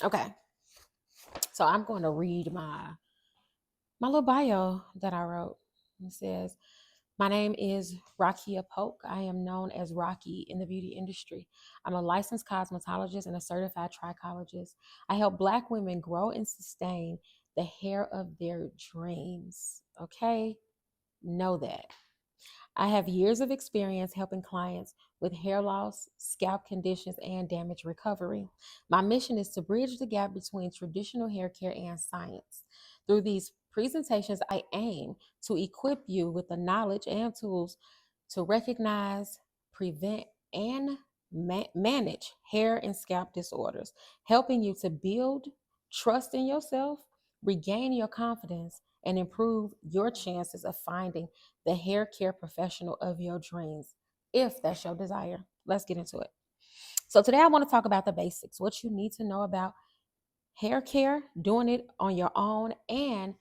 Okay, so I'm going to read my little bio that I wrote. It says, my name is Raki. I am known as Raki in the beauty industry. I'm a licensed cosmetologist and a certified trichologist. I help Black women grow and sustain the hair of their dreams. Okay, know that. I have years of experience helping clients with hair loss, scalp conditions, and damage recovery. My mission is to bridge the gap between traditional hair care and science. Through these presentations, I aim to equip you with the knowledge and tools to recognize, prevent, and manage hair and scalp disorders, helping you to build trust in yourself, regain your confidence, and improve your chances of finding the hair care professional of your dreams, if that's your desire. Let's get into it. So, today I want to talk about the basics, what you need to know about hair care, doing it on your own, and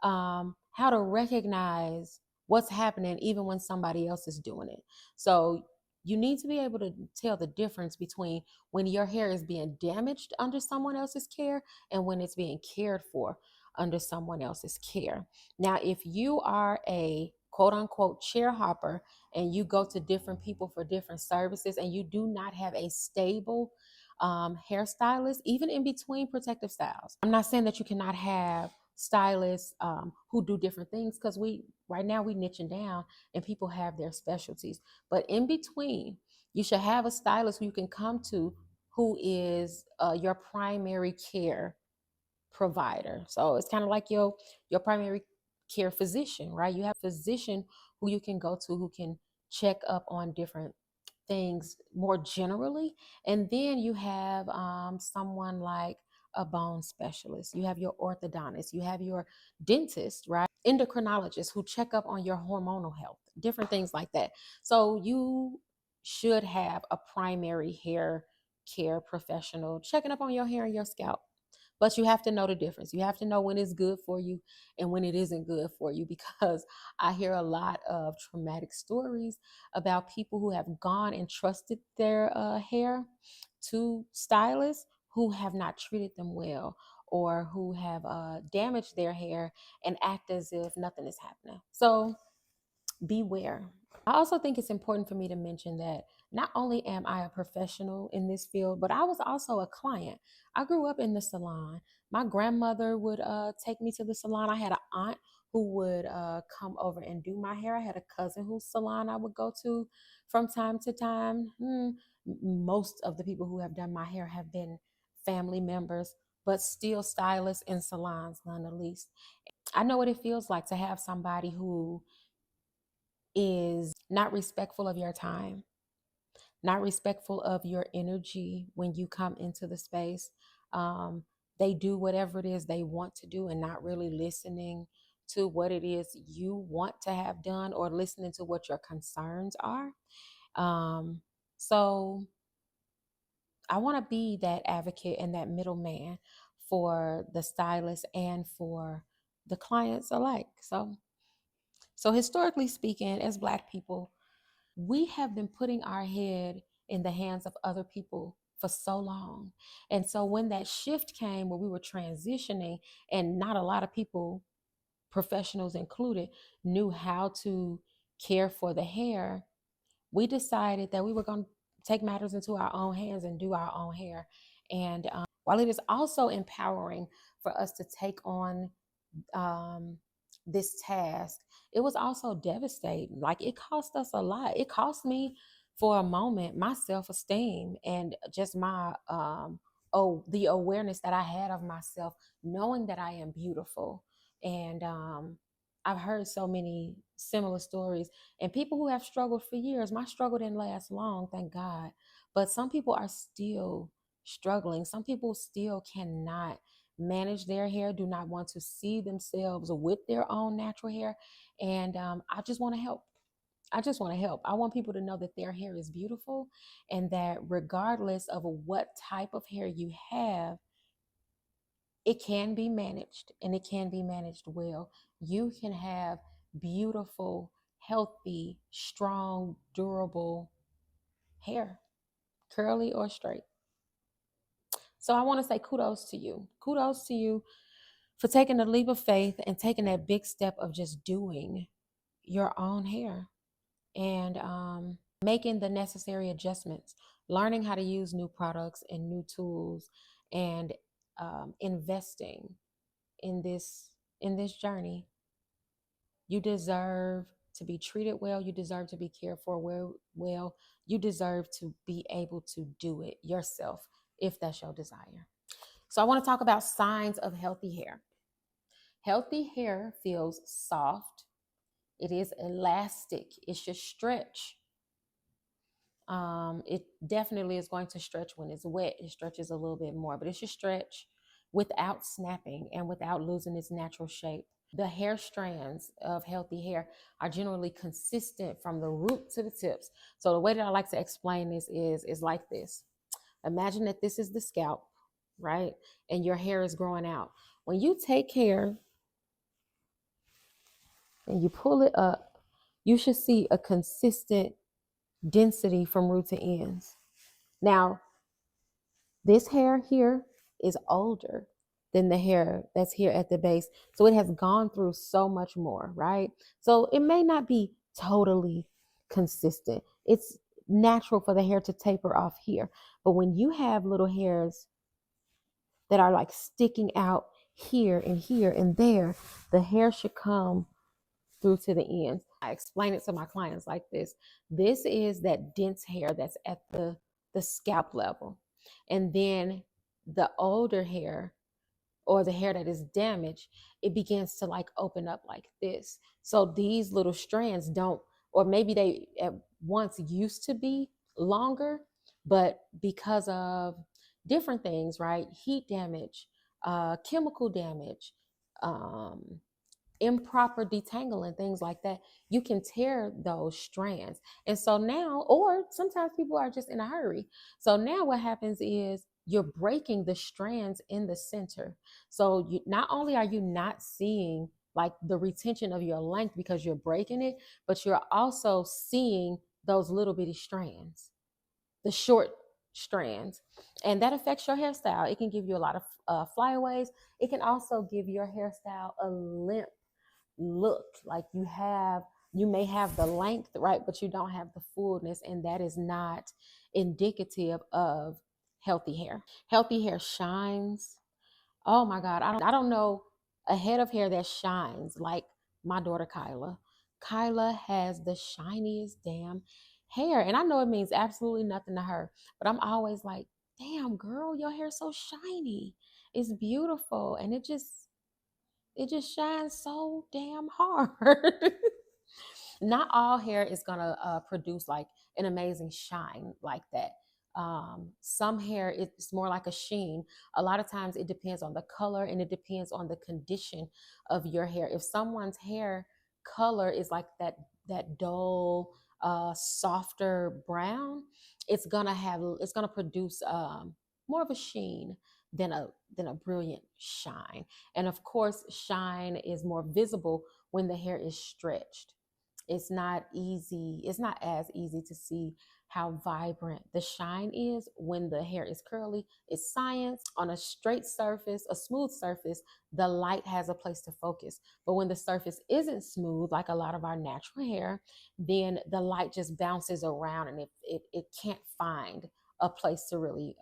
how to recognize what's happening even when somebody else is doing it. So, you need to be able to tell the difference between when your hair is being damaged under someone else's care and when it's being cared for under someone else's care. Now, if you are a quote unquote chair hopper and you go to different people for different services and you do not have a stable hairstylist, even in between protective styles, I'm not saying that you cannot have stylists who do different things, because we right now we niching down and people have their specialties, but in between you should have a stylist who you can come to who is your primary care provider. So it's kind of like your primary care physician, right? You have a physician who you can go to who can check up on different things more generally. And then you have someone like a bone specialist, you have your orthodontist, you have your dentist, right? Endocrinologist who check up on your hormonal health, different things like that. So you should have a primary hair care professional checking up on your hair and your scalp. But you have to know the difference. You have to know when it's good for you and when it isn't good for you, because I hear a lot of traumatic stories about people who have gone and trusted their hair to stylists who have not treated them well, or who have damaged their hair and act as if nothing is happening. So beware. I also think it's important for me to mention that not only am I a professional in this field, but I was also a client. I grew up in the salon. My grandmother would take me to the salon. I had an aunt who would come over and do my hair. I had a cousin whose salon I would go to from time to time. Most of the people who have done my hair have been family members, but still stylists in salons, none the least. I know what it feels like to have somebody who is not respectful of your time, not respectful of your energy when you come into the space. Um, they do whatever it is they want to do and not really listening to what it is you want to have done or listening to what your concerns are. Um, so I want to be that advocate and that middleman for the stylist and for the clients alike. So historically speaking, as Black people, we have been putting our head in the hands of other people for so long. And so when that shift came where we were transitioning, and not a lot of people, professionals included, knew how to care for the hair, we decided that we were going to take matters into our own hands and do our own hair. And while it is also empowering for us to take on um, this task, it was also devastating. Like, it cost us a lot. It cost me for a moment my self-esteem and just my the awareness that I had of myself, knowing that I am beautiful. And I've heard so many similar stories and people who have struggled for years. My struggle didn't last long, thank God. But some people are still struggling. Some people still cannot manage their hair, do not want to see themselves with their own natural hair. And I just want to help. I just want to help. I want people to know that their hair is beautiful, and that regardless of what type of hair you have, it can be managed, and it can be managed well. You can have beautiful, healthy, strong, durable hair, curly or straight. So I want to say kudos to you. Kudos to you for taking the leap of faith and taking that big step of just doing your own hair and making the necessary adjustments, learning how to use new products and new tools, and investing in this journey. You deserve to be treated well. You deserve to be cared for well. You deserve to be able to do it yourself if that's your desire. So I want to talk about signs of healthy hair. Healthy hair feels soft. It is elastic. It should stretch. It definitely is going to stretch when it's wet. It stretches a little bit more, but it should stretch without snapping and without losing its natural shape. The hair strands of healthy hair are generally consistent from the root to the tips. So the way that I like to explain this is like this. Imagine that this is the scalp, right? And your hair is growing out. When you take hair and you pull it up, you should see a consistent density from root to ends. Now, this hair here is older than the hair that's here at the base. So it has gone through so much more, right? So it may not be totally consistent. It's natural for the hair to taper off here. But when you have little hairs that are like sticking out here and there, the hair should come through to the ends. I explain it to my clients like this. This is that dense hair that's at the scalp level. And then the older hair or the hair that is damaged, it begins to like open up like this. So these little strands don't, or maybe they at once used to be longer, but because of different things, right? Heat damage, chemical damage, um, improper detangling, things like that, you can tear those strands. And so now, or sometimes people are just in a hurry. So now what happens is you're breaking the strands in the center. So you not only are you not seeing like the retention of your length because you're breaking it, but you're also seeing those little bitty strands, the short strands. And that affects your hairstyle. It can give you a lot of flyaways. It can also give your hairstyle a limp look, like you may have the length, right, but you don't have the fullness, and that is not indicative of healthy hair. Healthy hair shines. Oh my god, I don't know a head of hair that shines like my daughter Kyla has the shiniest damn hair, and I know it means absolutely nothing to her, but I'm always like, damn girl, your hair's so shiny, it's beautiful, and it just shines so damn hard. Not all hair is gonna produce like an amazing shine like that. Some hair it's more like a sheen. A lot of times it depends on the color and it depends on the condition of your hair. If someone's hair color is like that dull, softer brown, it's gonna produce more of a sheen than a brilliant shine. And of course, shine is more visible when the hair is stretched. It's not as easy to see how vibrant the shine is when the hair is curly. It's science. On a straight surface, a smooth surface, the light has a place to focus. But when the surface isn't smooth, like a lot of our natural hair, then the light just bounces around and it can't find a place to really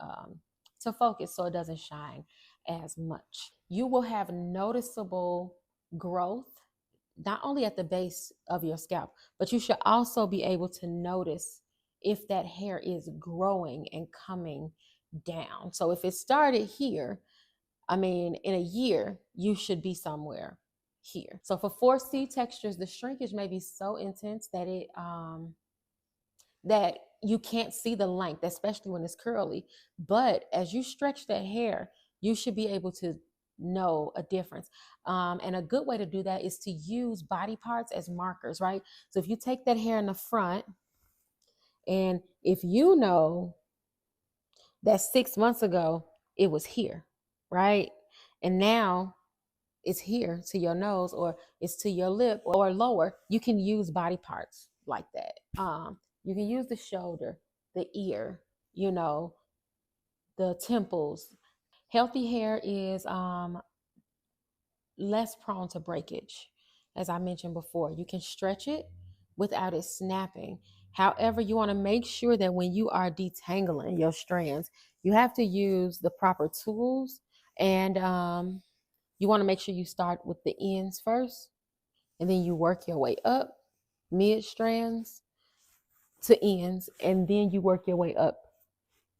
to focus, so it doesn't shine as much. You will have noticeable growth not only at the base of your scalp, but you should also be able to notice if that hair is growing and coming down. So if it started here, I mean, in a year, you should be somewhere here. So for 4C textures, the shrinkage may be so intense that you can't see the length, especially when it's curly. But as you stretch that hair, you should be able to know a difference. And a good way to do that is to use body parts as markers, right? So if you take that hair in the front, and if you know that 6 months ago it was here, right? And now it's here to your nose or it's to your lip or lower, you can use body parts like that. You can use the shoulder, the ear, you know, the temples, Healthy hair is less prone to breakage. As I mentioned before, you can stretch it without it snapping. However, you want to make sure that when you are detangling your strands, you have to use the proper tools, and you want to make sure you start with the ends first, and then you work your way up mid strands to ends, and then you work your way up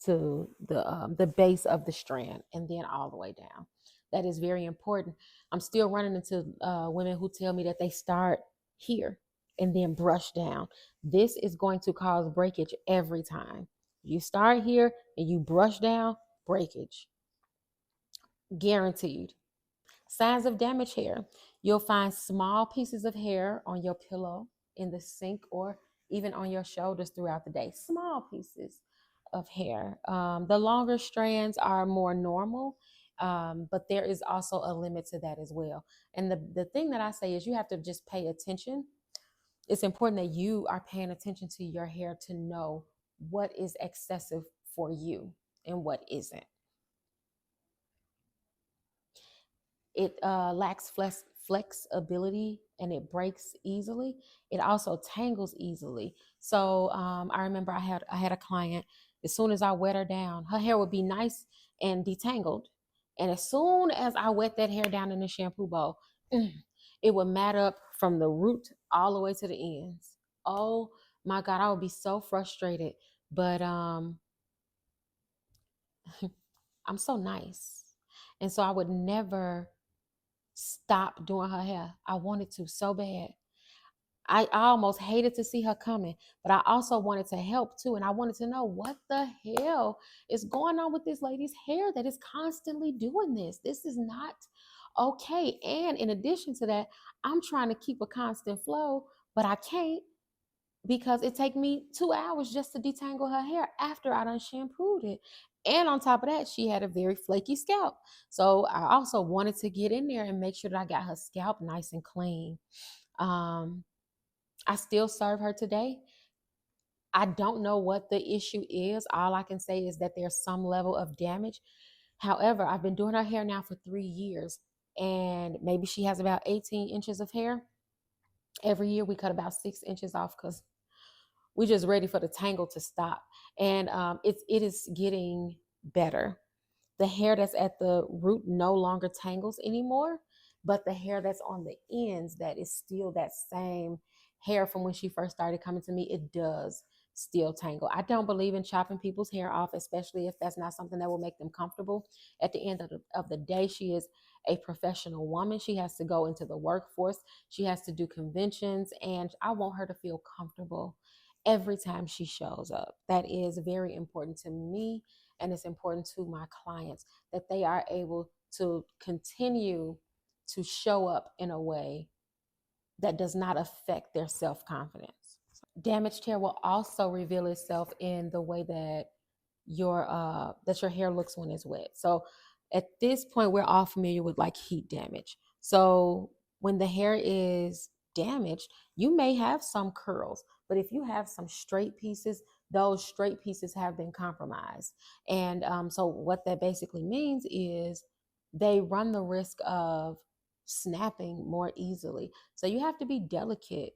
to the base of the strand, and then all the way down. That is very important. I'm still running into women who tell me that they start here and then brush down. This is going to cause breakage every time. You start here and you brush down, breakage guaranteed. Signs of damaged hair. You'll find small pieces of hair on your pillow, in the sink, or even on your shoulders throughout the day. Small pieces of hair. The longer strands are more normal, but there is also a limit to that as well. And the thing that I say is you have to just pay attention. It's important that you are paying attention to your hair to know what is excessive for you and what isn't. It lacks flexibility, and it breaks easily. It also tangles easily. So I remember I had a client. As soon as I wet her down, her hair would be nice and detangled, and as soon as I wet that hair down in the shampoo bowl, it would mat up from the root all the way to the ends. Oh my God, I would be so frustrated. But I'm so nice, and so I would never stop doing her hair. I wanted to so bad. I almost hated to see her coming, but I also wanted to help too. And I wanted to know what the hell is going on with this lady's hair that is constantly doing this. This is not okay. And in addition to that, I'm trying to keep a constant flow, but I can't, because it take me 2 hours just to detangle her hair after I done shampooed it. And on top of that, she had a very flaky scalp. So I also wanted to get in there and make sure that I got her scalp nice and clean. Um, I still serve her today. I don't know what the issue is. All I can say is that there's some level of damage. However, I've been doing her hair now for 3 years, and maybe she has about 18 inches of hair. Every year we cut about 6 inches off because we're just ready for the tangle to stop. And it is getting better. The hair that's at the root no longer tangles anymore, but the hair that's on the ends, that is still that same hair from when she first started coming to me, it does still tangle. I don't believe in chopping people's hair off, especially if that's not something that will make them comfortable. At the end of the day, she is a professional woman. She has to go into the workforce. She has to do conventions, and I want her to feel comfortable every time she shows up. That is very important to me, and it's important to my clients, that they are able to continue to show up in a way that does not affect their self-confidence. Damaged hair will also reveal itself in the way that your hair looks when it's wet. So at this point, we're all familiar with like heat damage. So when the hair is damaged, you may have some curls, but if you have some straight pieces, those straight pieces have been compromised. And so what that basically means is they run the risk of snapping more easily. So you have to be delicate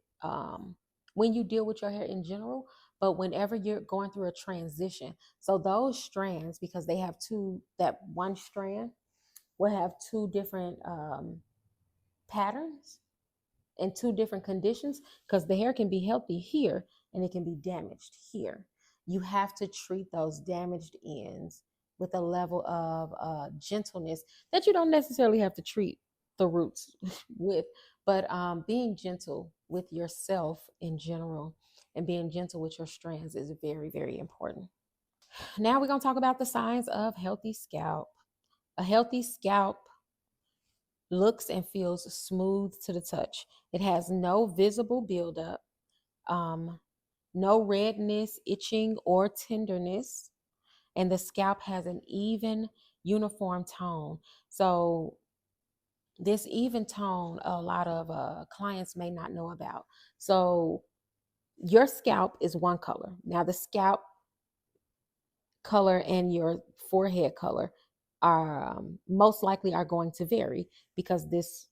when you deal with your hair in general, but whenever you're going through a transition. So those strands, because they have two, that one strand will have two different patterns and two different conditions, because the hair can be healthy here and it can be damaged here. You have to treat those damaged ends with a level of gentleness that you don't necessarily have to treat the roots with, but being gentle with yourself in general and being gentle with your strands is very, very important. Now we're going to talk about the signs of healthy scalp. A healthy scalp looks and feels smooth to the touch. It has no visible buildup, um, no redness, itching, or tenderness, and the scalp has an even, uniform tone. So this even tone, a lot of clients may not know about. So your scalp is one color. Now the scalp color and your forehead color are most likely are going to vary because this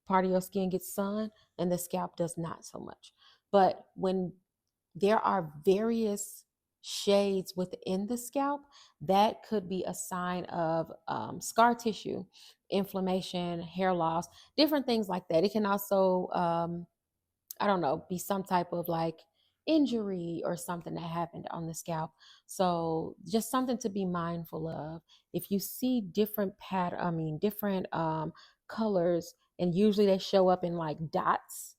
part of your skin gets sun and the scalp does not so much. But when there are various shades within the scalp, that could be a sign of scar tissue, inflammation, hair loss, different things like that. It can also, I don't know, be some type of like injury or something that happened on the scalp. So just something to be mindful of. If you see different different colors, and usually they show up in like dots,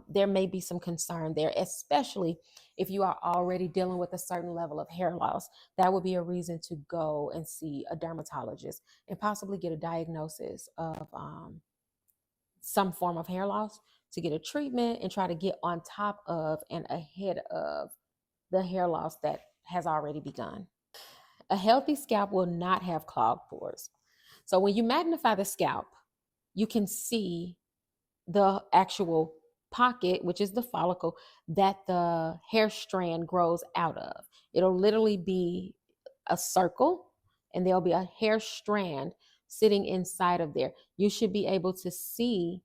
there may be some concern there, especially if you are already dealing with a certain level of hair loss. That would be a reason to go and see a dermatologist and possibly get a diagnosis of some form of hair loss, to get a treatment and try to get on top of and ahead of the hair loss that has already begun. A healthy scalp will not have clogged pores. So when you magnify the scalp, you can see the actual pocket, which is the follicle that the hair strand grows out of. It'll literally be a circle, and there'll be a hair strand sitting inside of there. You should be able to see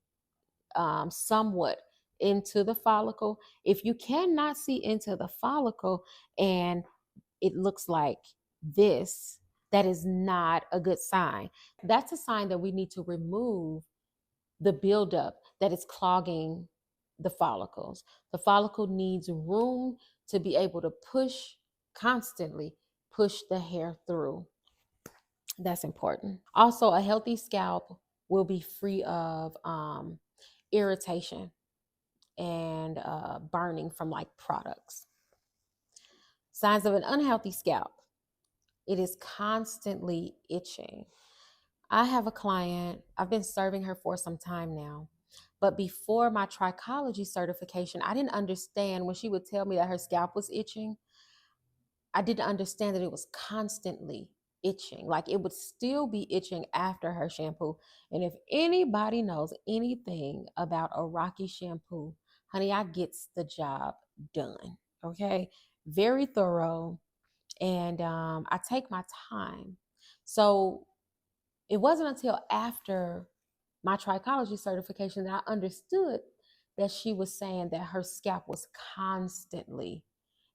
somewhat into the follicle. If you cannot see into the follicle and it looks like this, that is not a good sign. That's a sign that we need to remove the buildup that is clogging the follicles. The follicle needs room to be able to constantly push the hair through. That's important. Also, a healthy scalp will be free of irritation and burning from like products. Signs of an unhealthy scalp: it is constantly itching. I have a client, I've been serving her for some time now. But before my trichology certification, I didn't understand when she would tell me that her scalp was itching. I didn't understand that it was constantly itching. Like it would still be itching after her shampoo. And if anybody knows anything about a Raki shampoo, honey, I gets the job done. Okay. Very thorough. And I take my time. So it wasn't until after my trichology certification that I understood that she was saying that her scalp was constantly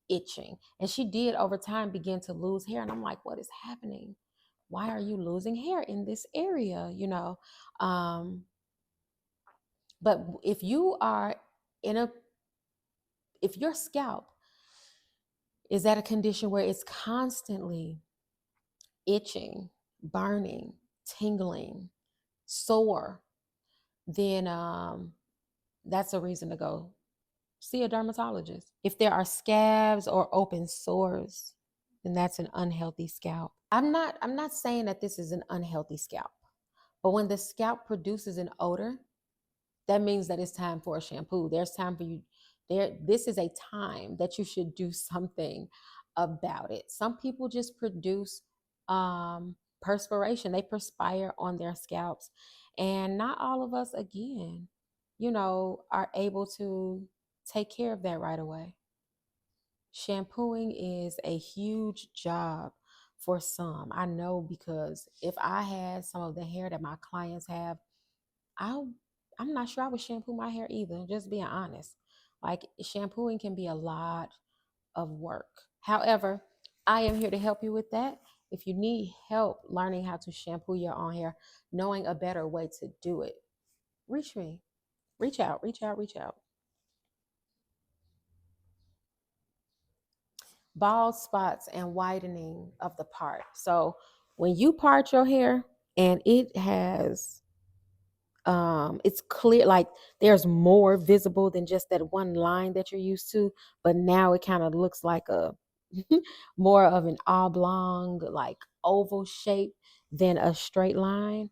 itching. And she did over time begin to lose hair. And I'm like, what is happening? Why are you losing hair in this area? Um, but if you are in a, if your scalp is at a condition where it's constantly itching, burning, tingling, sore, then that's a reason to go see a dermatologist. If there are scabs or open sores, then that's an unhealthy scalp. I'm not saying that this is an unhealthy scalp, but when the scalp produces an odor, that means that it's time for a shampoo. There's time for you there. This is a time that you should do something about it. Some people just produce perspiration. They perspire on their scalps. And not all of us, again, are able to take care of that right away. Shampooing is a huge job for some. I know, because if I had some of the hair that my clients have, I I'm not sure I would shampoo my hair either, just being honest. Like, shampooing can be a lot of work. However, I am here to help you with that. If you need help learning how to shampoo your own hair, knowing a better way to do it, reach me. Reach out, reach out, reach out. Bald spots and whitening of the part. So when you part your hair and it has it's clear, like there's more visible than just that one line that you're used to, but now it kind of looks like a more of an oblong, like oval shape than a straight line.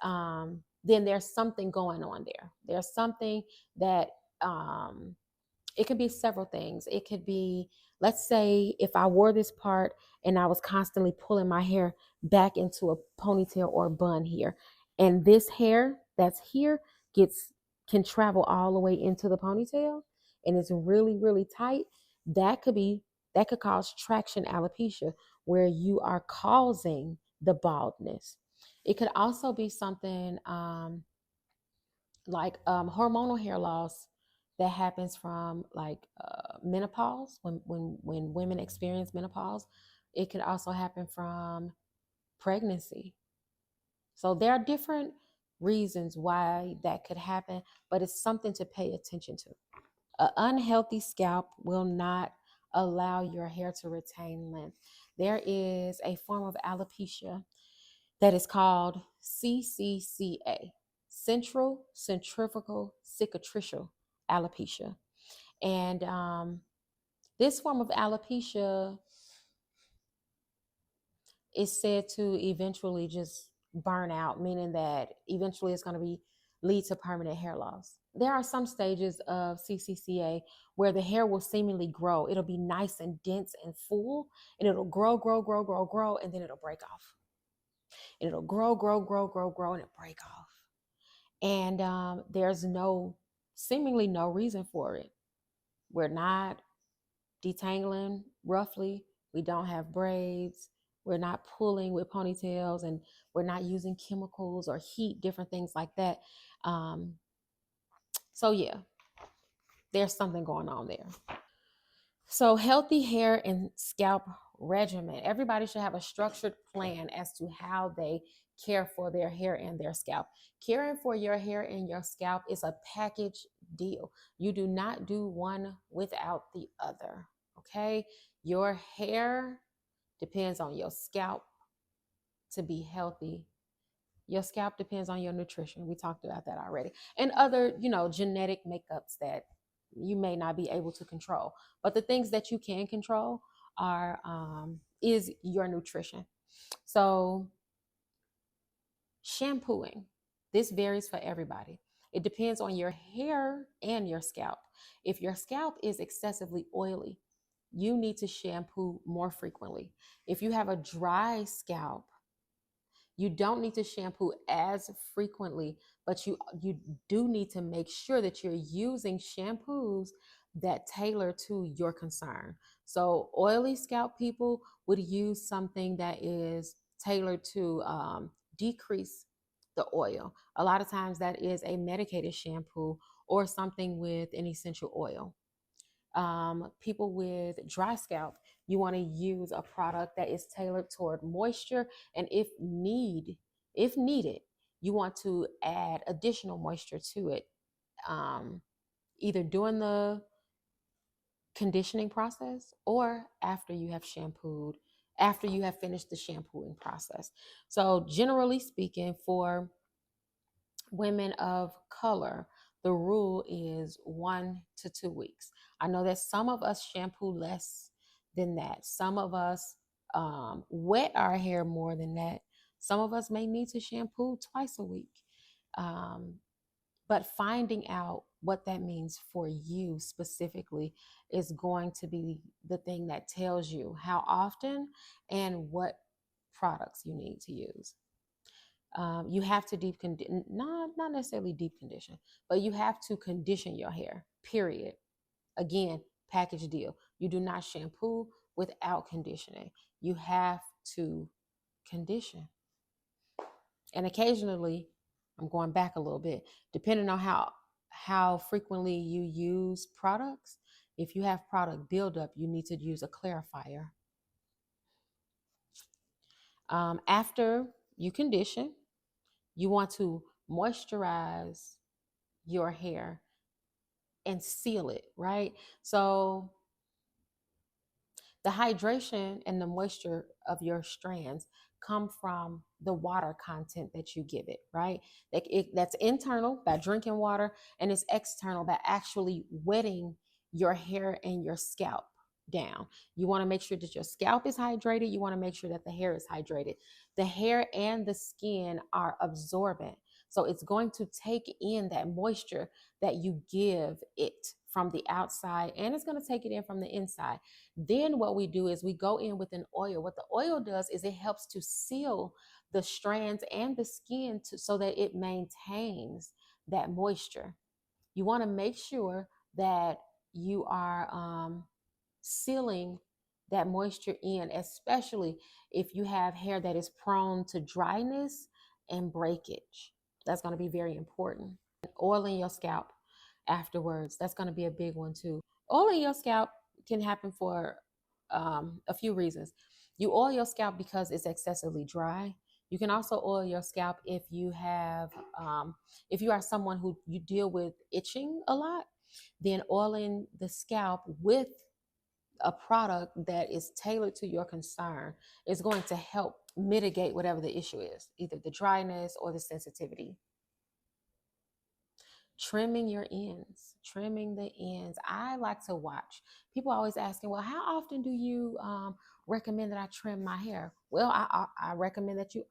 Then there's something going on there. There's something that it could be several things. It could be, let's say, if I wore this part and I was constantly pulling my hair back into a ponytail or bun here, and this hair that's here gets can travel all the way into the ponytail, and it's really, really tight. That could cause traction alopecia, where you are causing the baldness. It could also be something like hormonal hair loss that happens from like menopause when women experience menopause. It could also happen from pregnancy. So there are different reasons why that could happen, but it's something to pay attention to. An unhealthy scalp will not allow your hair to retain length. There is a form of alopecia that is called CCCA, Central Centrifugal Cicatricial Alopecia. And this form of alopecia is said to eventually just burn out, meaning that eventually it's going to be lead to permanent hair loss. There are some stages of CCCA where the hair will seemingly grow. It'll be nice and dense and full, and it'll grow, grow, grow, grow, grow, and then it'll break off. And it'll grow, grow, grow, grow, grow, and it'll break off. And there's seemingly no reason for it. We're not detangling roughly. We don't have braids. We're not pulling with ponytails, and we're not using chemicals or heat, different things like that. Um, so yeah, there's something going on there. So healthy hair and scalp regimen. Everybody should have a structured plan as to how they care for their hair and their scalp. Caring for your hair and your scalp is a package deal. You do not do one without the other. Okay? Your hair depends on your scalp to be healthy. Your scalp depends on your nutrition. We talked about that already. And other, genetic makeups that you may not be able to control. But the things that you can control are is your nutrition. So shampooing. This varies for everybody. It depends on your hair and your scalp. If your scalp is excessively oily, you need to shampoo more frequently. If you have a dry scalp, you don't need to shampoo as frequently, but you do need to make sure that you're using shampoos that tailor to your concern. So oily scalp people would use something that is tailored to decrease the oil. A lot of times that is a medicated shampoo or something with an essential oil. People with dry scalp, you want to use a product that is tailored toward moisture, and if needed, you want to add additional moisture to it, um, either during the conditioning process or after you have finished the shampooing process. So generally speaking, for women of color, the rule is 1 to 2 weeks. I know that some of us shampoo less than that. Some of us wet our hair more than that. Some of us may need to shampoo twice a week. Um, but finding out what that means for you specifically is going to be the thing that tells you how often and what products you need to use. You have to not necessarily deep condition, but you have to condition your hair, period. Again, package deal. You do not shampoo without conditioning. You have to condition. And occasionally, I'm going back a little bit, depending on how frequently you use products. If you have product buildup, you need to use a clarifier. After you condition, you want to moisturize your hair and seal it, right? So the hydration and the moisture of your strands come from the water content that you give it, right? That's internal by drinking water, and it's external by actually wetting your hair and your scalp down. You want to make sure that your scalp is hydrated. You want to make sure that the hair is hydrated. The hair and the skin are absorbent. So it's going to take in that moisture that you give it from the outside, and it's going to take it in from the inside. Then what we do is we go in with an oil. What the oil does is it helps to seal the strands and the skin so that it maintains that moisture. You want to make sure that you are sealing that moisture in, especially if you have hair that is prone to dryness and breakage. That's going to be very important. Oiling your scalp afterwards, that's going to be a big one too. Oiling your scalp can happen for a few reasons. You oil your scalp because it's excessively dry. You can also oil your scalp if you have, if you are someone who you deal with itching a lot, then oiling the scalp with a product that is tailored to your concern is going to help mitigate whatever the issue is, either the dryness or the sensitivity. Trimming your ends, trimming the ends. I like to watch. People always asking, well, how often do you recommend that I trim my hair? Well, I recommend that you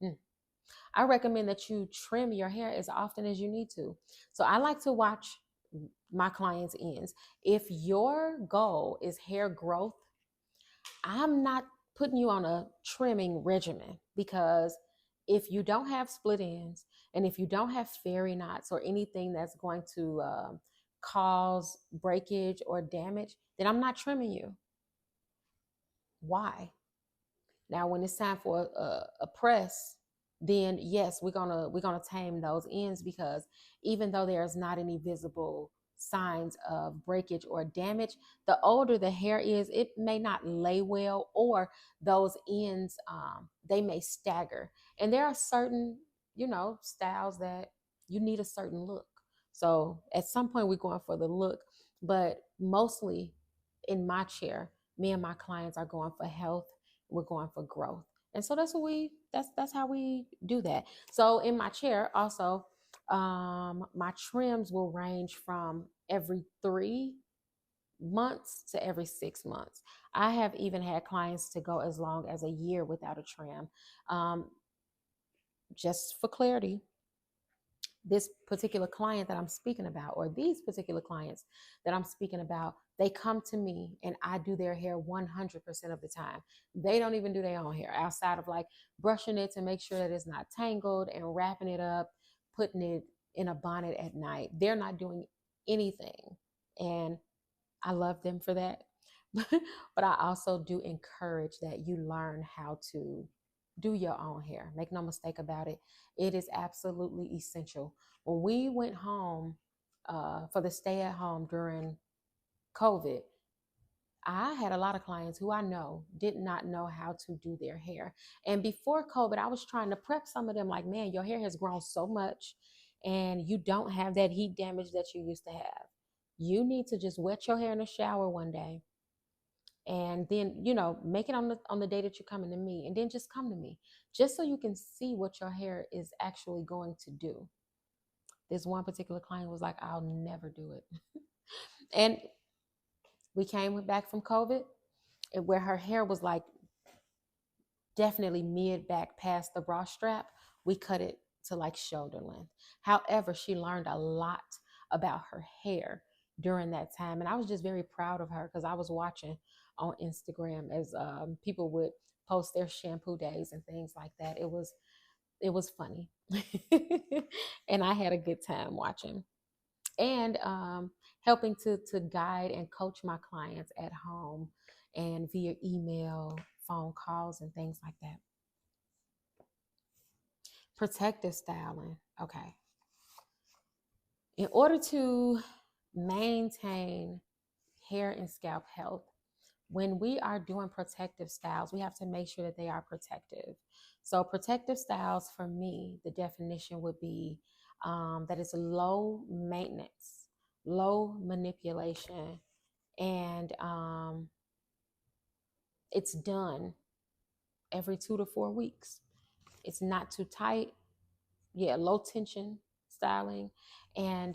mm, I recommend that you trim your hair as often as you need to. So I like to watch my clients' ends. If your goal is hair growth, I'm not putting you on a trimming regimen, because if you don't have split ends and if you don't have fairy knots or anything that's going to cause breakage or damage, then I'm not trimming you. Why? Now, when it's time for a press, then yes, we're gonna tame those ends, because even though there's not any visible signs of breakage or damage, the older the hair is, it may not lay well, or those ends they may stagger. And there are certain, styles that you need a certain look. So at some point we're going for the look, but mostly in my chair, me and my clients are going for health, we're going for growth. And so that's how we do that. So in my chair also, my trims will range from every 3 months to every 6 months. I have even had clients to go as long as a year without a trim. um, just for clarity, this particular client that I'm speaking about, or these particular clients that I'm speaking about, they come to me and I do their hair 100% of the time. They don't even do their own hair outside of like brushing it to make sure that it's not tangled and wrapping it up, putting it in a bonnet at night. They're not doing anything. And I love them for that. But I also do encourage that you learn how to do your own hair. Make no mistake about it. It is absolutely essential. When we went home for the stay at home during COVID, I had a lot of clients who I know did not know how to do their hair. And before COVID, I was trying to prep some of them like, man, your hair has grown so much and you don't have that heat damage that you used to have. You need to just wet your hair in the shower one day, and then make it on the day that you're coming to me, and then just come to me, just so you can see what your hair is actually going to do. This one particular client was like, I'll never do it. And we came back from COVID, and where her hair was like definitely mid back past the bra strap, we cut it to like shoulder length. However, she learned a lot about her hair during that time. And I was just very proud of her, because I was watching on Instagram as people would post their shampoo days and things like that. It was funny. And I had a good time watching, and helping to guide and coach my clients at home and via email, phone calls, and things like that. Protective styling. Okay. In order to maintain hair and scalp health, when we are doing protective styles, we have to make sure that they are protective. So, protective styles for me, the definition would be that it's low maintenance, low manipulation, and it's done every 2 to 4 weeks. It's not too tight. Yeah, low tension styling. And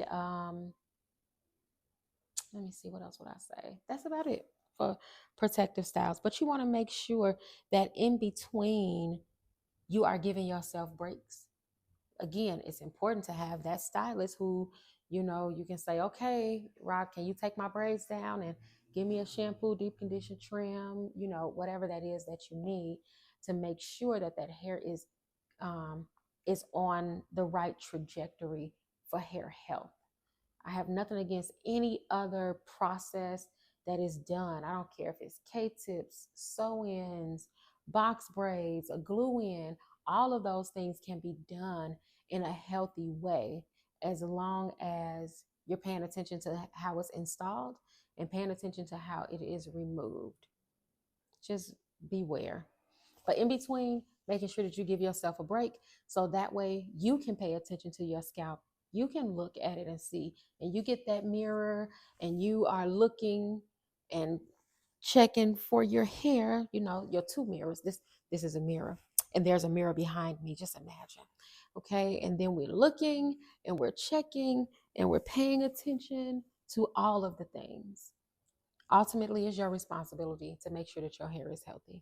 let me see, what else would I say? That's about it for protective styles. But you want to make sure that in between you are giving yourself breaks. Again, it's important to have that stylist who, you can say, okay, Rob, can you take my braids down and give me a shampoo, deep condition trim, whatever that is that you need to make sure that that hair um, is on the right trajectory for hair health. I have nothing against any other process, that is done. I don't care if it's K-tips, sew-ins, box braids, a glue-in, all of those things can be done in a healthy way as long as you're paying attention to how it's installed and paying attention to how it is removed. Just beware. But in between, making sure that you give yourself a break so that way you can pay attention to your scalp. You can look at it and see, and you get that mirror and you are looking and checking for your hair, your two mirrors. This is a mirror and there's a mirror behind me. Just imagine. Okay. And then we're looking and we're checking and we're paying attention to all of the things. Ultimately, it's your responsibility to make sure that your hair is healthy.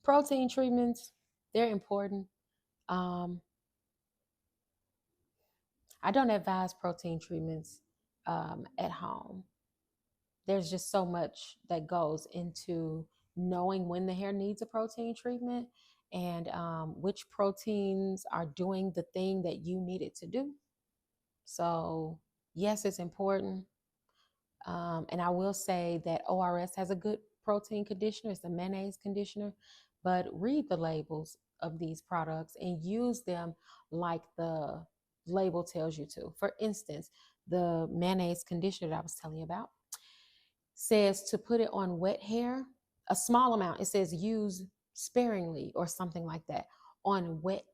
Protein treatments, they're important. Um, I don't advise protein treatments at home. There's just so much that goes into knowing when the hair needs a protein treatment and which proteins are doing the thing that you need it to do. So, yes, it's important. And I will say that ORS has a good protein conditioner. It's a mayonnaise conditioner, but read the labels of these products and use them like the label tells you to. For instance, the mayonnaise conditioner that I was telling you about says to put it on wet hair, a small amount. It says use sparingly or something like that on wet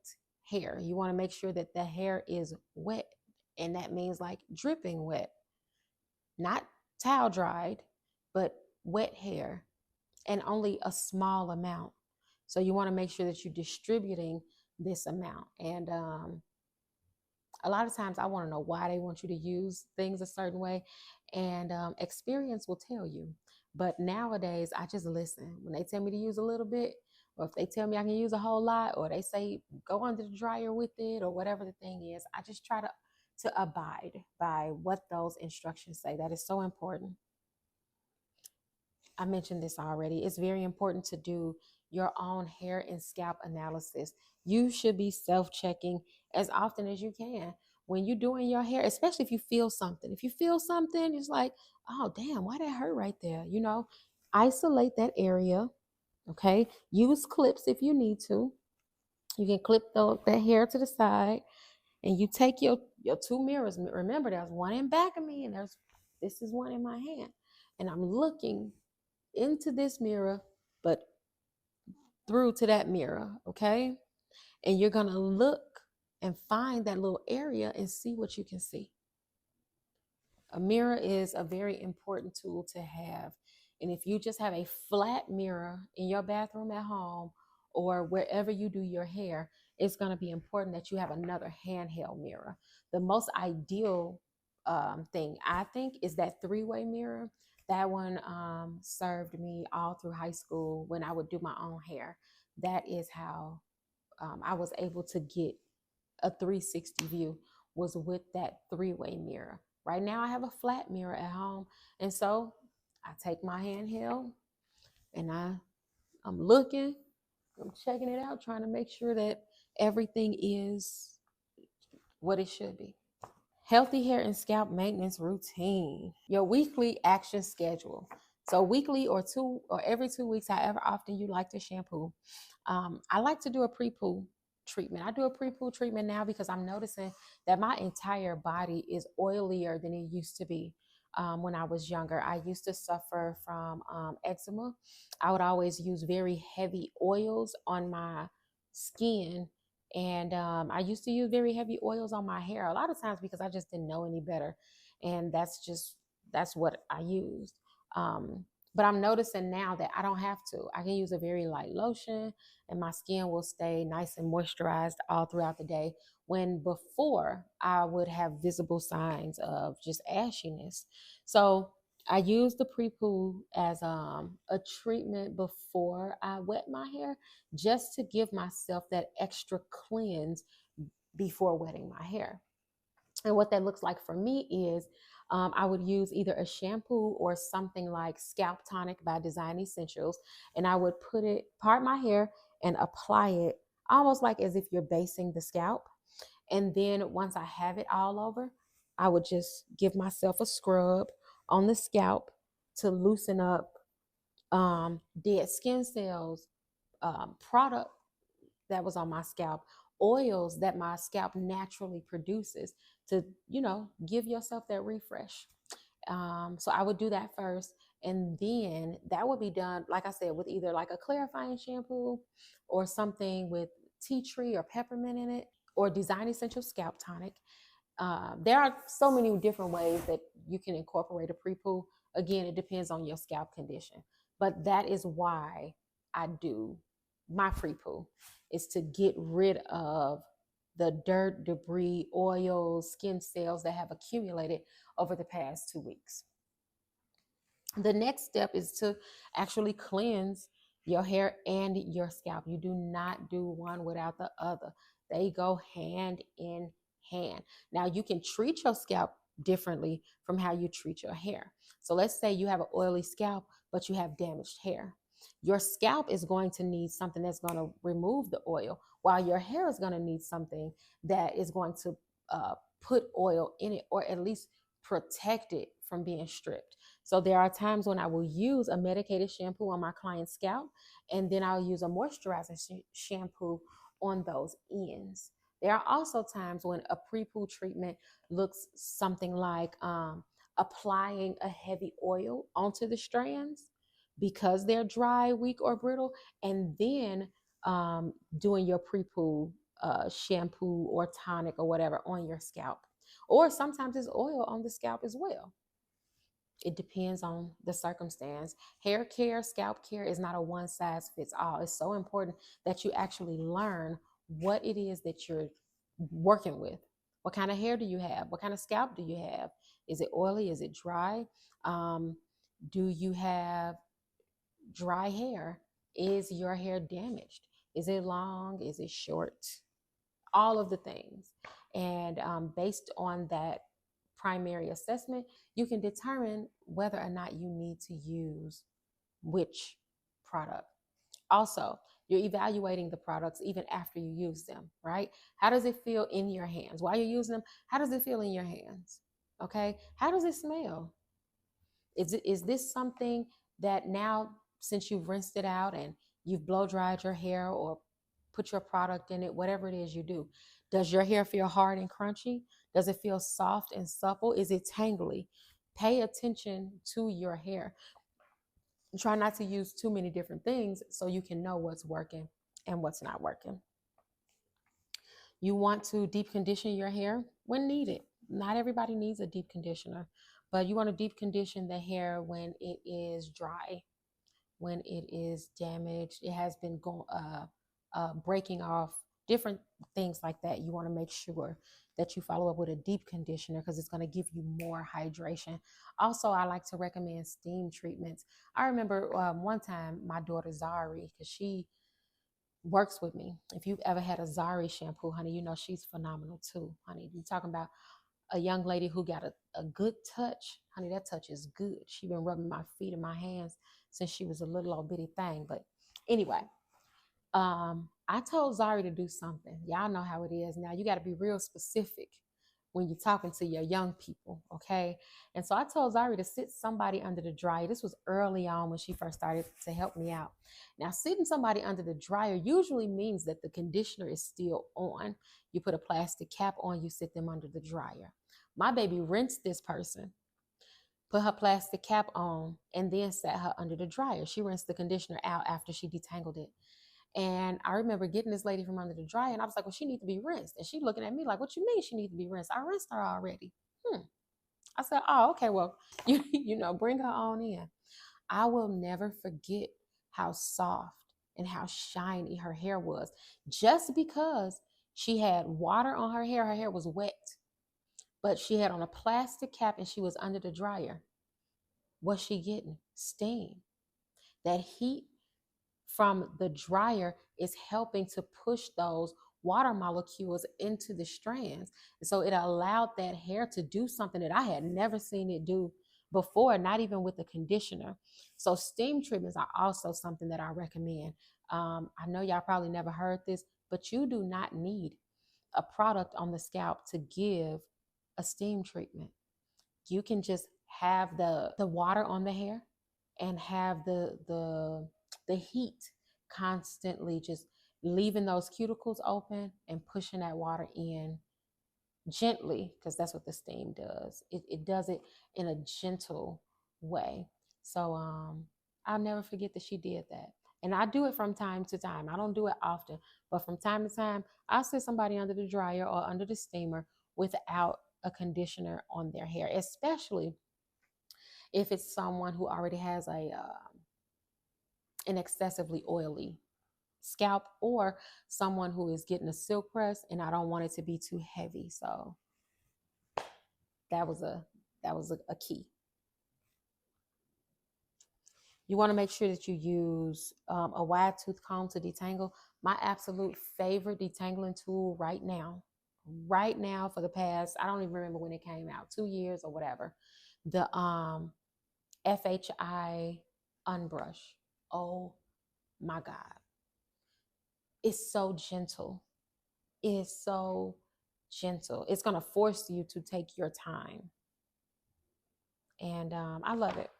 hair. You want to make sure that the hair is wet, and that means like dripping wet, not towel dried, but wet hair, and only a small amount. So you want to make sure that you're distributing this amount. And a lot of times I want to know why they want you to use things a certain way, and experience will tell you. But nowadays, I just listen. When they tell me to use a little bit, or if they tell me I can use a whole lot, or they say go under the dryer with it, or whatever the thing is, I just try to abide by what those instructions say. That is so important. I mentioned this already. It's very important to do your own hair and scalp analysis. You should be self-checking as often as you can when you're doing your hair, especially if you feel something. If you feel something, it's like, oh, damn, why that hurt right there? Isolate that area. Okay. Use clips if you need to. You can clip that hair to the side, and you take your two mirrors. Remember, there's one in back of me, and this is one in my hand. And I'm looking into this mirror, but through to that mirror, okay? And you're gonna look and find that little area and see what you can see. A mirror is a very important tool to have. And if you just have a flat mirror in your bathroom at home or wherever you do your hair, it's going to be important that you have another handheld mirror. The most ideal thing, I think, is that three-way mirror. That one served me all through high school when I would do my own hair. That is how I was able to get a 360 view, was with that three-way mirror. Right now I have a flat mirror at home, and so I take my handheld and I'm looking, I'm checking it out, trying to make sure that everything is what it should be. Healthy hair and scalp maintenance routine. Your weekly action schedule. So weekly or every 2 weeks, however often you like to shampoo. I like to do a pre-poo treatment. I do a pre-poo treatment now because I'm noticing that my entire body is oilier than it used to be. When I was younger, I used to suffer from eczema. I would always use very heavy oils on my skin, and I used to use very heavy oils on my hair a lot of times because I just didn't know any better. And that's what I used. Um, but I'm noticing now that I don't have to. I can use a very light lotion and my skin will stay nice and moisturized all throughout the day. When before I would have visible signs of just ashiness. So I use the pre-poo as a treatment before I wet my hair, just to give myself that extra cleanse before wetting my hair. And what that looks like for me is I would use either a shampoo or something like Scalp Tonic by Design Essentials, and I would part my hair and apply it almost like as if you're basing the scalp. And then once I have it all over, I would just give myself a scrub on the scalp to loosen up dead skin cells, product that was on my scalp, oils that my scalp naturally produces to, give yourself that refresh. So I would do that first. And then that would be done, like I said, with either like a clarifying shampoo or something with tea tree or peppermint in it, or Design Essential Scalp Tonic. There are so many different ways that you can incorporate a pre-poo. Again, it depends on your scalp condition, but that is why I do my pre-poo, is to get rid of the dirt, debris, oils, skin cells that have accumulated over the past 2 weeks. The next step is to actually cleanse your hair and your scalp. You do not do one without the other. They go hand in hand. Now, you can treat your scalp differently from how you treat your hair. So let's say you have an oily scalp, but you have damaged hair. Your scalp is going to need something that's going to remove the oil, while your hair is going to need something that is going to put oil in it, or at least protect it from being stripped. So there are times when I will use a medicated shampoo on my client's scalp, and then I'll use a moisturizing shampoo on those ends. There are also times when a pre-poo treatment looks something like applying a heavy oil onto the strands because they're dry, weak, or brittle, and then doing your pre-poo shampoo or tonic or whatever on your scalp. Or sometimes it's oil on the scalp as well. It depends on the circumstance. Hair care, scalp care is not a one size fits all. It's so important that you actually learn what it is that you're working with. What kind of hair do you have? What kind of scalp do you have? Is it oily? Is it dry? Um, do you have dry hair? Is your hair damaged? Is it long? Is it short? All of the things. And based on that primary assessment, you can determine whether or not you need to use which product. Also, you're evaluating the products even after you use them, right? How does it feel in your hands? While you're using them, how does it feel in your hands? Okay. How does it smell? Is this something that now, since you've rinsed it out and you've blow dried your hair or put your product in it, whatever it is you do, does your hair feel hard and crunchy? Does it feel soft and supple? Is it tangly? Pay attention to your hair. Try not to use too many different things so you can know what's working and what's not working. You want to deep condition your hair when needed. Not everybody needs a deep conditioner, but you want to deep condition the hair when it is dry, when it is damaged, it has been breaking off, different things like that. You want to make sure that you follow up with a deep conditioner because it's going to give you more hydration. Also, I like to recommend steam treatments. I remember one time my daughter Zari, because she works with me. If you've ever had a Zari shampoo, honey, you know she's phenomenal too, honey. You're talking about a young lady who got a good touch. Honey, that touch is good. She been rubbing my feet and my hands since she was a little old bitty thing. But anyway, I told Zari to do something. Y'all know how it is. Now you got to be real specific when you're talking to your young people, okay? And so I told Zari to sit somebody under the dryer. This was early on when she first started to help me out. Now, sitting somebody under the dryer usually means that the conditioner is still on. You put a plastic cap on, you sit them under the dryer. My baby rinsed this person, put her plastic cap on, and then sat her under the dryer. She rinsed the conditioner out after she detangled it. And I remember getting this lady from under the dryer, and I was like, well, she needs to be rinsed. And she looking at me like, what you mean she needs to be rinsed? I rinsed her already. I said, oh, okay, well, bring her on in. I will never forget how soft and how shiny her hair was. Just because she had water on her hair was wet, but she had on a plastic cap and she was under the dryer. What's she getting? Steam. That heat from the dryer is helping to push those water molecules into the strands. And so it allowed that hair to do something that I had never seen it do before, not even with the conditioner. So steam treatments are also something that I recommend. I know y'all probably never heard this, but you do not need a product on the scalp to give a steam treatment. You can just have the water on the hair and have the heat constantly just leaving those cuticles open and pushing that water in gently, because that's what the steam does. It does it in a gentle way. So I'll never forget that she did that. And I do it from time to time. I don't do it often, but from time to time, I'll sit somebody under the dryer or under the steamer without a conditioner on their hair, especially if it's someone who already has an excessively oily scalp, or someone who is getting a silk press and I don't want it to be too heavy. So that was a key. You want to make sure that you use a wide tooth comb to detangle. My absolute favorite detangling tool right now for the past, I don't even remember when it came out, 2 years or whatever, the FHI unbrush. Oh my God. It's so gentle. It is so gentle. It's going to force you to take your time. And I love it.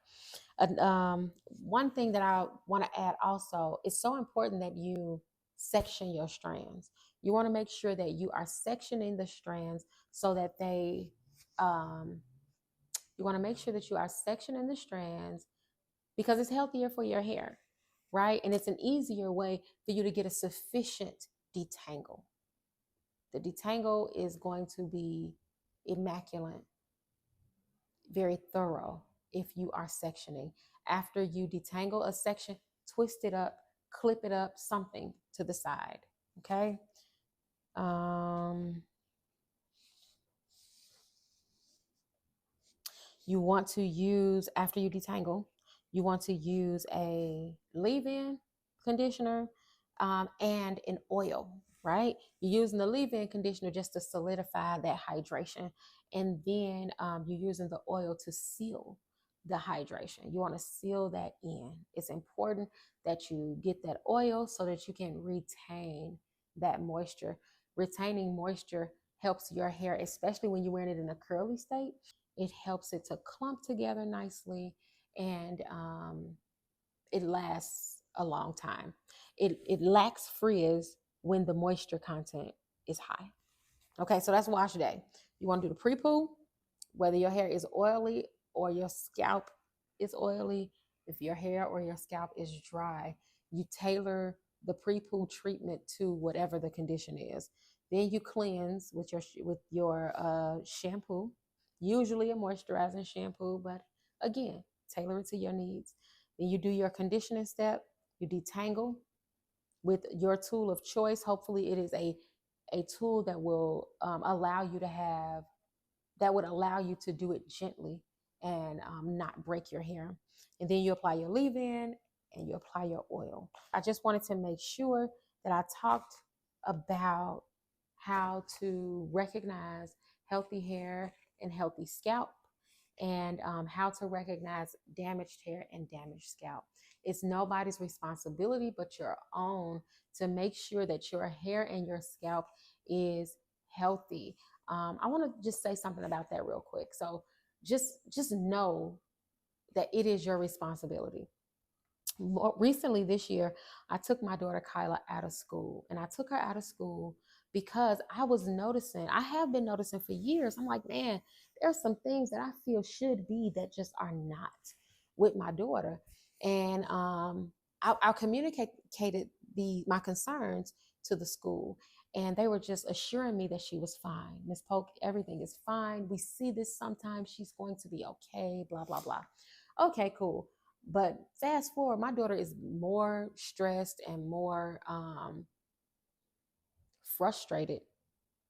One thing that I want to add also, it's so important that you section your strands. You want to make sure that you are sectioning the strands so that you want to make sure that you are sectioning the strands because it's healthier for your hair, right? And it's an easier way for you to get a sufficient detangle. The detangle is going to be immaculate, very thorough if you are sectioning. After you detangle a section, twist it up, clip it up, something to the side. Okay. You want to use, after you detangle, you want to use a leave-in conditioner and an oil, right? You're using the leave-in conditioner just to solidify that hydration. And then you're using the oil to seal the hydration. You want to seal that in. It's important that you get that oil so that you can retain that moisture. Retaining moisture helps your hair, especially when you're wearing it in a curly state. It helps it to clump together nicely, and it lasts a long time. It lacks frizz when the moisture content is high. Okay, so that's wash day. You want to do the pre-poo, whether your hair is oily or your scalp is oily. If your hair or your scalp is dry, you tailor the pre-poo treatment to whatever the condition is. Then you cleanse with your shampoo, usually a moisturizing shampoo, but again, tailor it to your needs. Then you do your conditioning step. You detangle with your tool of choice. Hopefully, it is a tool that will allow you to have that would allow you to do it gently and not break your hair. And then you apply your leave-in and you apply your oil. I just wanted to make sure that I talked about how to recognize healthy hair and healthy scalp, and how to recognize damaged hair and damaged scalp. It's nobody's responsibility but your own to make sure that your hair and your scalp is healthy. I want to just say something about that real quick. So just know that it is your responsibility. More recently this year, I took my daughter Kyla out of school, and I took her out of school because I was noticing, I have been noticing for years. I'm like, man, there's some things that I feel should be that just are not with my daughter. And I communicated my concerns to the school, and they were just assuring me that she was fine. Miss Polk, everything is fine. We see this sometimes. She's going to be okay, blah, blah, blah. Okay, cool. But fast forward, my daughter is more stressed and more frustrated,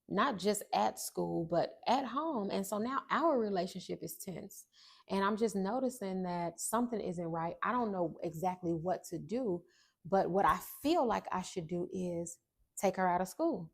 not just at school, but at home. And so now our relationship is tense. And I'm just noticing that something isn't right. I don't know exactly what to do, but what I feel like I should do is take her out of school.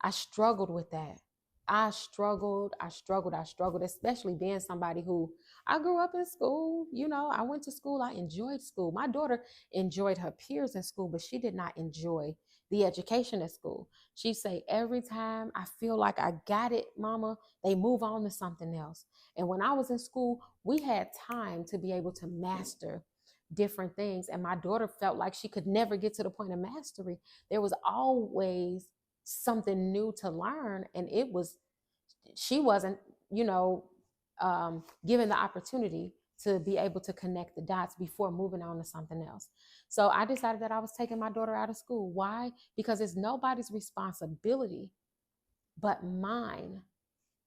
I struggled with that. I struggled, especially being somebody who I grew up in school. You know, I went to school, I enjoyed school. My daughter enjoyed her peers in school, but she did not enjoy the education at school. She'd say, every time I feel like I got it, mama, they move on to something else. And when I was in school, we had time to be able to master different things. And my daughter felt like she could never get to the point of mastery. There was always something new to learn, and it was she wasn't, you know, given the opportunity to be able to connect the dots before moving on to something else. So I decided that I was taking my daughter out of school. Why? Because it's nobody's responsibility but mine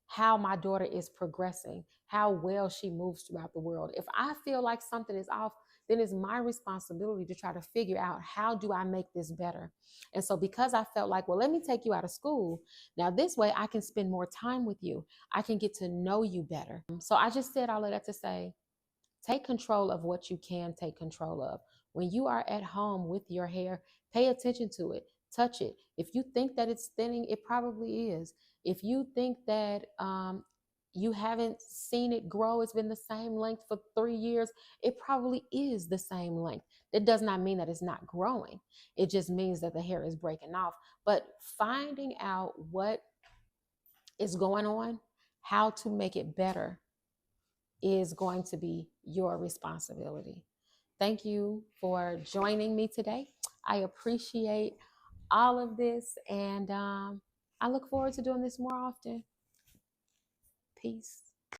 how my daughter is progressing, how well she moves throughout the world. If I feel like something is off, then it's my responsibility to try to figure out, how do I make this better? And so because I felt like, well, let me take you out of school. Now this way I can spend more time with you. I can get to know you better. So I just said all of that to say, take control of what you can take control of. When you are at home with your hair, pay attention to it, touch it. If you think that it's thinning, it probably is. If you think that you haven't seen it grow, it's been the same length for 3 years, it probably is the same length. That does not mean that it's not growing. It just means that the hair is breaking off. But finding out what is going on, how to make it better, is going to be your responsibility. Thank you for joining me today. I appreciate all of this, and I look forward to doing this more often. Peace.